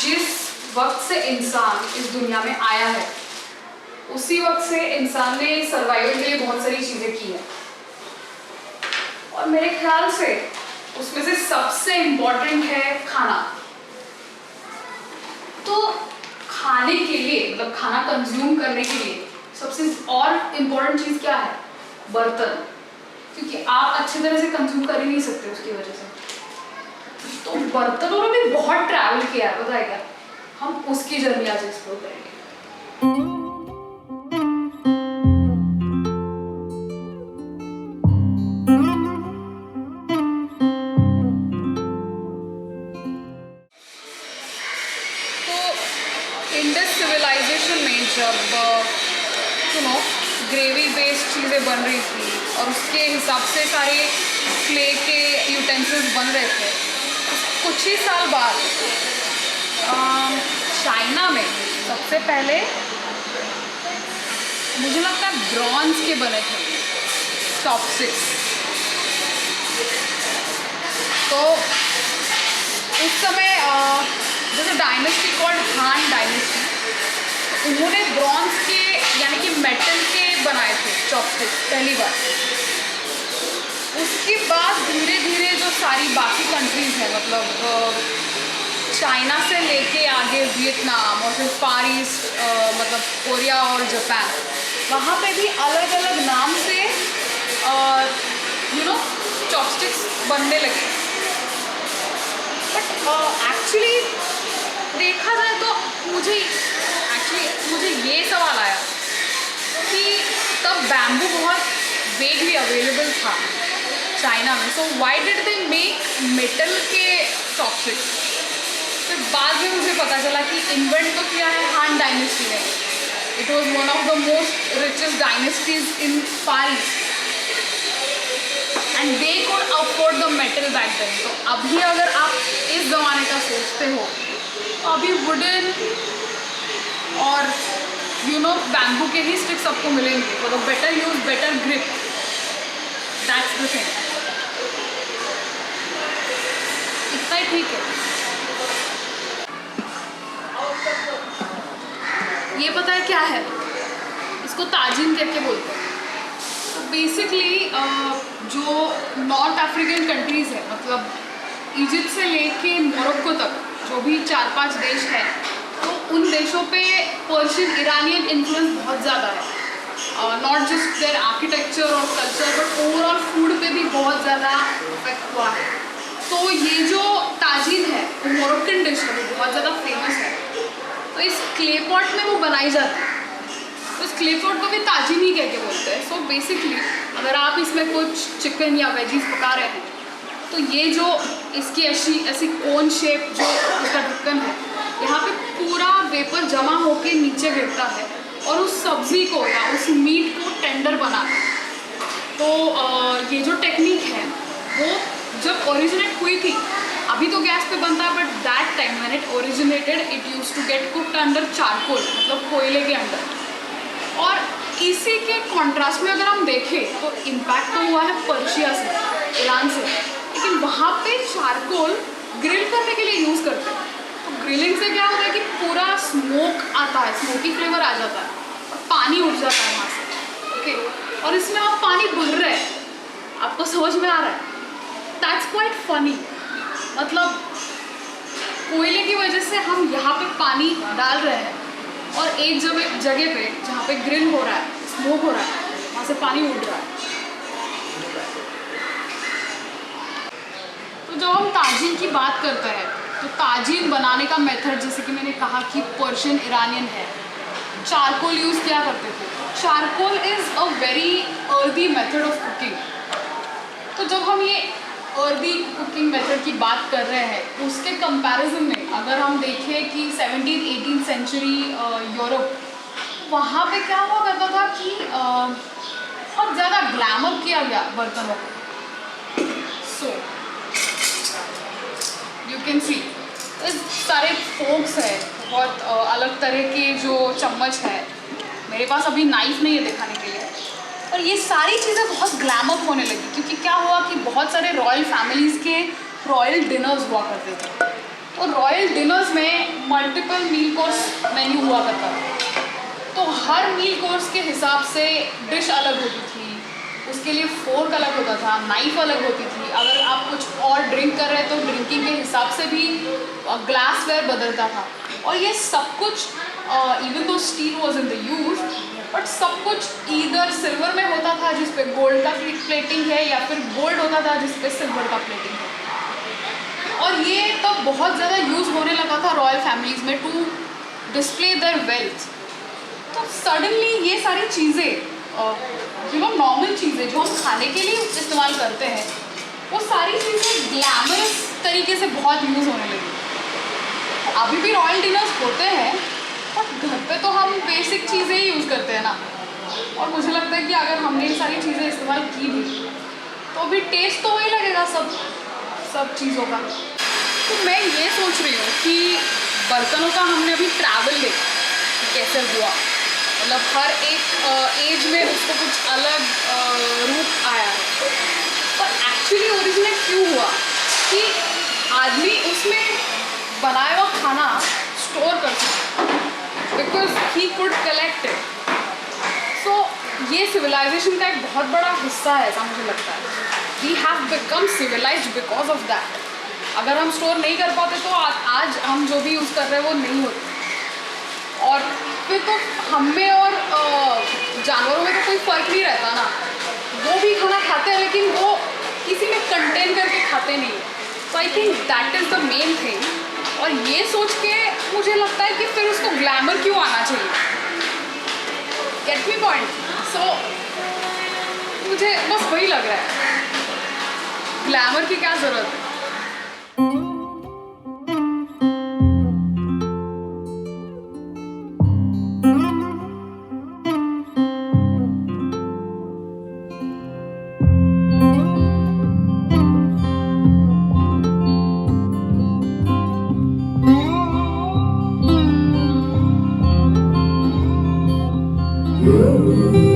जिस वक्त से इंसान इस दुनिया में आया है उसी वक्त से इंसान ने सर्वाइवल के लिए बहुत सारी चीज़ें की हैं, और मेरे ख्याल से उसमें से सबसे इम्पोर्टेंट है खाना। तो खाने के लिए, मतलब खाना कंज्यूम करने के लिए सबसे और इम्पोर्टेंट चीज़ क्या है? बर्तन। क्योंकि आप अच्छी तरह से कंज्यूम कर ही नहीं सकते उसकी वजह से। तो बर्तनों ने भी बहुत ट्रैवल किया है, पता है क्या? हम उसकी जर्नी आज एक्सप्लोर करेंगे। इंडस सिविलाइजेशन में जब ग्रेवी बेस्ड चीज़ें बन रही थी और उसके हिसाब से सारे क्ले के यूटेंसिल्स बन रहे थे, कुछ ही साल बाद चाइना में सबसे पहले मुझे लगता है ब्रॉन्ज के बने थे चॉपस्टिक्स। तो उस समय जैसे डायनेस्टी कॉल्ड हान डायनेस्टी, उन्होंने ब्रॉन्ज के यानी कि मेटल के बनाए थे चॉपस्टिक्स पहली बार। उसके बाद धीरे धीरे जो सारी बाकी कंट्रीज़ हैं, मतलब चाइना से लेके आगे वियतनाम और फिर फार ईस्ट, मतलब कोरिया और जापान, वहाँ पे भी अलग अलग नाम से चॉपस्टिक्स बनने लगे। बट एक्चुअली देखा जाए तो मुझे ये सवाल आया कि तब बैम्बू बहुत वेगली अवेलेबल था चाइना में, so why did they make metal के चॉपस्टिक्स? फिर बाद में मुझे पता चला कि इन्वेंट तो किया है हान डायनेस्टी ने। It was one of the most richest dynasties in far east and they could afford the metal back then. तो अभी अगर आप इस ज़माने का सोचते हो तो अभी वुडन और बैम्बू के ही स्टिक्स आपको मिलेंगे for the better use, better grip. That's the thing. इतना ही ठीक है। ये पता है क्या है? इसको ताजीन करके बोलते हैं। तो बेसिकली जो नॉर्थ अफ्रीकन कंट्रीज़ है, मतलब इजिप्ट से लेके मोरक्को तक जो भी 4-5 देश है, तो उन देशों पे पर्शियन ईरानियन इन्फ्लुएंस बहुत ज़्यादा है। नॉट जस्ट देयर आर्किटेक्चर और कल्चर बट ओवरऑल फूड पे भी बहुत ज़्यादा इफेक्ट हुआ है। तो ये जो ताजीन है वो मोरक्कन डिश है, वो बहुत ज़्यादा फेमस है। तो इस क्ले पॉट में वो बनाई जाती है, तो इस क्ले पॉट को भी ताजीन ही कह के बोलते हैं। सो बेसिकली अगर आप इसमें कुछ चिकन या वेजीज पका रहे हैं तो ये जो इसकी ऐसी कोन शेप जो इसका ढक्कन है, यहाँ पे पूरा वेपर जमा होके नीचे गिरता है और उस सब्ज़ी को या उस मीट को टेंडर बनाता है। तो ये जो टेक्निक है वो जब ओरिजिनेट हुई थी, अभी तो गैस पे बनता है, but that time when it originated it used to get cooked under charcoal, मतलब कोयले के अंदर। और इसी के कॉन्ट्रास्ट में अगर हम देखें तो इम्पैक्ट तो हुआ है पर्शिया से, ईरान से, लेकिन वहाँ पे चारकोल ग्रिल करने के लिए यूज़ करते हैं। तो ग्रिलिंग से क्या होता है कि पूरा स्मोक आता है, स्मोकी फ्लेवर आ जाता है और पानी उठ जाता है वहाँ से। ओके, और इसमें आप पानी भर रहे हैं, आपको समझ में आ रहा है? That's quite funny. मतलब कोयले की वजह से हम यहाँ पे पानी डाल रहे हैं और एक जगह पे जहाँ पे ग्रिल हो रहा है, स्मोक हो रहा है, वहाँ से पानी उड़ रहा है। तो जब हम ताजीन की बात करते हैं तो ताजीन बनाने का मेथड, जैसे कि मैंने कहा कि पर्शियन ईरानियन है, चारकोल यूज़ किया करते थे। Charcoal is a very earthy method of cooking. तो जब हम ये अर्दी कुकिंग मेथड की बात कर रहे हैं, उसके कंपैरिजन में अगर हम देखें कि 17th-18th सेंचुरी यूरोप, वहाँ पे क्या हुआ करता था कि बहुत ज़्यादा ग्लैमर किया गया बर्तनों को। सो यू कैन सी सारे फोक्स है, बहुत अलग तरह के जो चम्मच है। मेरे पास अभी नाइफ नहीं है दिखाने के लिए, और ये सारी चीज़ें बहुत ग्लैमर होने लगी क्योंकि क्या हुआ कि बहुत सारे रॉयल फैमिलीज़ के रॉयल डिनर्स हुआ करते थे। और रॉयल डिनर्स में मल्टीपल मील कोर्स मेन्यू हुआ करता था, तो हर मील कोर्स के हिसाब से डिश अलग होती थी, उसके लिए फोर्क अलग होता था, नाइफ अलग होती थी, अगर आप कुछ और ड्रिंक कर रहे हैं तो ड्रिंकिंग के हिसाब से भी ग्लासवेयर बदलता था। और ये सब कुछ even though steel was in the use, but सब कुछ ईदर सिल्वर में होता था जिस पे गोल्ड का प्लेटिंग है, या फिर गोल्ड होता था जिस पे सिल्वर का प्लेटिंग है। और ये तब बहुत ज़्यादा यूज़ होने लगा था रॉयल फैमिलीज़ में टू डिस्प्ले देयर वेल्थ। तो सडनली ये सारी चीज़ें नॉर्मल चीज़ें जो हम खाने के लिए इस्तेमाल करते हैं, वो सारी चीज़ें ग्लैमरस तरीके से बहुत यूज़ होने लगी। अभी भी रॉयल डिनर्स होते हैं, बट घर पे तो हम बेसिक चीज़ें ही यूज़ करते हैं ना। और मुझे लगता है कि अगर हमने ये सारी चीज़ें इस्तेमाल की भी तो भी टेस्ट तो वही लगेगा सब चीज़ों का। तो मैं ये सोच रही हूँ कि बर्तनों का हमने अभी ट्रैवल देखा कैसे हुआ, मतलब हर एक एज में उसको कुछ अलग रूप आया है। पर एक्चुअली ओरिजिनेट क्यों हुआ कि आदमी उसमें बनाया हुआ खाना स्टोर कर सकता, because he could collect it. So ये सिविलाइजेशन का एक बहुत बड़ा हिस्सा है ऐसा मुझे लगता है। We have become civilized because of that. अगर हम स्टोर नहीं कर पाते तो आज हम जो भी यूज़ कर रहे हैं वो नहीं होते। और फिर तो हम में और जानवरों में तो कोई फ़र्क नहीं रहता ना, वो भी खाना खाते हैं लेकिन वो किसी में कंटेन करके खाते नहीं। तो I think that is the main thing. और ये सोच के मुझे लगता है कि फिर उसको ग्लैमर क्यों आना चाहिए, गेट मी पॉइंट। सो मुझे बस वही लग रहा है, ग्लैमर की क्या ज़रूरत है। Ooh.